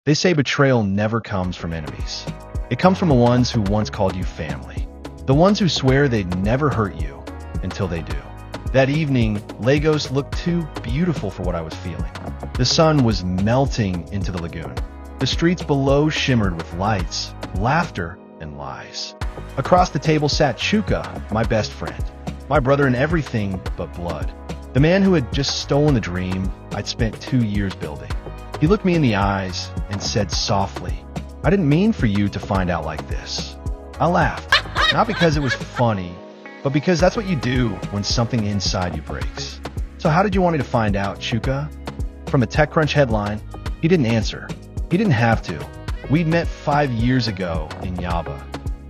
They say betrayal never comes from enemies. It comes from the ones who once called you family. The ones who swear they'd never hurt you until they do. That evening, Lagos looked too beautiful for what I was feeling. The sun was melting into the lagoon. The streets below shimmered with lights, laughter, and lies. Across the table sat Chuka, my best friend, my brother in everything but blood. The man who had just stolen the dream I'd spent 2 years building. He looked me in the eyes and said softly, "I didn't mean for you to find out like this." I laughed, not because it was funny, but because that's what you do when something inside you breaks. "So how did you want me to find out, Chuka?" From a TechCrunch headline, he didn't answer. He didn't have to. We'd met 5 years ago in Yaba.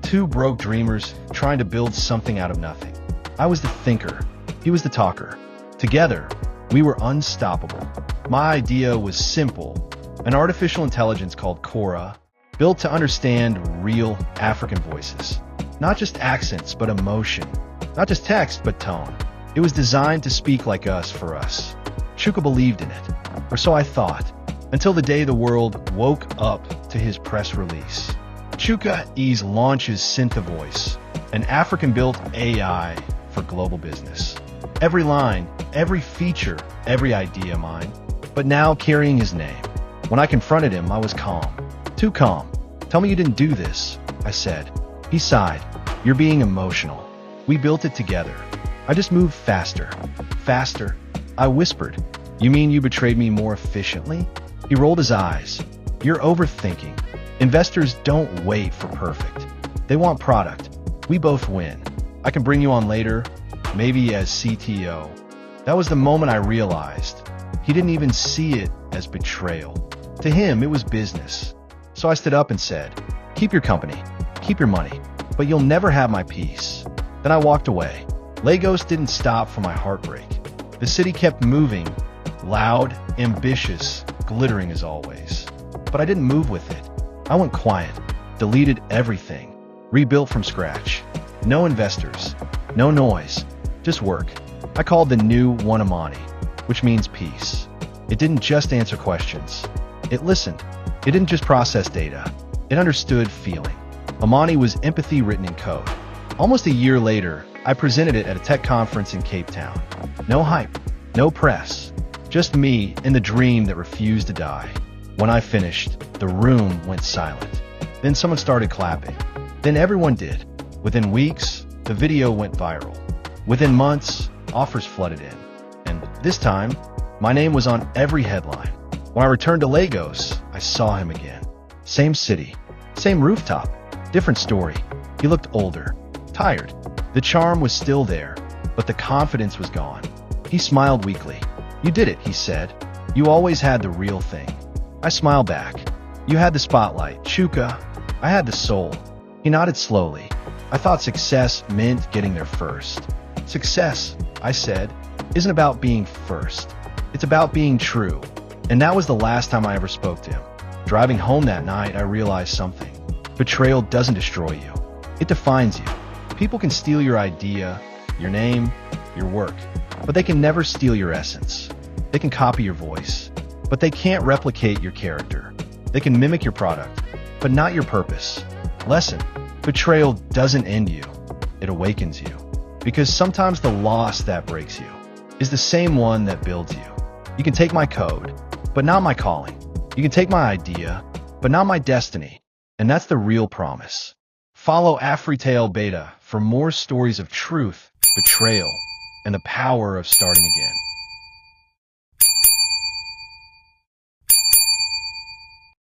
Two broke dreamers trying to build something out of nothing. I was the thinker. He was the talker. Together, we were unstoppable. My idea was simple. An artificial intelligence called Cora, built to understand real African voices. Not just accents, but emotion. Not just text, but tone. It was designed to speak like us for us. Chuka believed in it, or so I thought, until the day the world woke up to his press release. Chuka Ease launches SynthAvoice, an African-built AI for global business. Every line, every feature, every idea mine, but now carrying his name. When I confronted him, I was calm. Too calm. "Tell me you didn't do this," I said. He sighed. "You're being emotional. We built it together. I just moved faster." "Faster?" I whispered. "You mean you betrayed me more efficiently?" He rolled his eyes. "You're overthinking. Investors don't wait for perfect. They want product. We both win. I can bring you on later, maybe as CTO." That was the moment I realized he didn't even see it as betrayal. To him, it was business. So I stood up and said, "Keep your company, keep your money, but you'll never have my peace." Then I walked away. Lagos didn't stop for my heartbreak. The city kept moving, loud, ambitious, glittering as always. But I didn't move with it. I went quiet, deleted everything, rebuilt from scratch. No investors, no noise, just work. I called the new one Amani, which means peace. It didn't just answer questions. It listened. It didn't just process data. It understood feeling. Amani was empathy written in code. Almost a year later, I presented it at a tech conference in Cape Town. No hype, no press, just me and the dream that refused to die. When I finished, the room went silent. Then someone started clapping. Then everyone did. Within weeks, the video went viral. Within months, offers flooded in. And this time, my name was on every headline. When I returned to Lagos, I saw him again. Same city, same rooftop, different story. He looked older, tired. The charm was still there, but the confidence was gone. He smiled weakly. "You did it," he said. "You always had the real thing." I smiled back. "You had the spotlight, Chuka. I had the soul." He nodded slowly. "I thought success meant getting there first." "Success," I said, "isn't about being first. It's about being true." And that was the last time I ever spoke to him. Driving home that night, I realized something. Betrayal doesn't destroy you. It defines you. People can steal your idea, your name, your work, but they can never steal your essence. They can copy your voice, but they can't replicate your character. They can mimic your product, but not your purpose. Lesson: betrayal doesn't end you. It awakens you. Because sometimes the loss that breaks you is the same one that builds you. You can take my code, but not my calling. You can take my idea, but not my destiny. And that's the real promise. Follow AfritaleBeta for more stories of truth, betrayal, and the power of starting again.